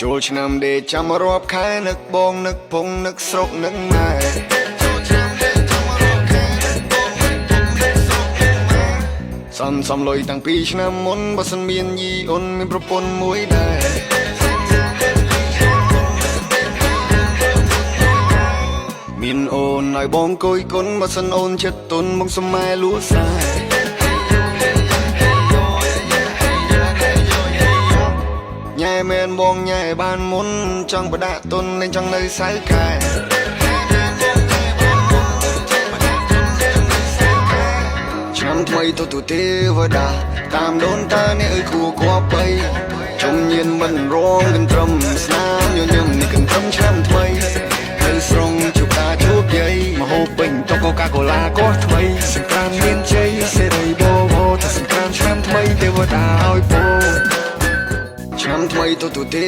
ចូលឆ្នាំដេកចាំរាប់ខែនឹកបងនឹកពងនឹកស្រុកនឹកម៉ែសំលុយតាំងពីឆ្នាំមុនបើសិនមានយីអូនមានប្រពន្ធមួយដែរមានអូនឲ្យបងគយគុណបើសិនអូនចិត្តទុនមកស្មែលួស្រែញ៉ែមែនបងញ៉ែបានមុនចង់បដាក់ទុនលេងចង់នៅសៅកែឆ្នាំថ្មីទៅទេវតាតាមដូនតាអ្នកអើយគួរគួរបីជុំញៀនមិនរងកន្ទ្រឹមស្នាមញញឹមនេះកន្ទ្រឹមឆ្នាំថ្មីនៅស្រងជួបតាជួបយាយមហូបពេញតុកូកាកូឡាក៏ថ្មីសង្គ្រាមមានជ័យសេរីបោបោថាសង្គ្រាមឆ្នាំថ្មីទេវតាឲ្យពរឆ្នាំថ្មីទៅទេ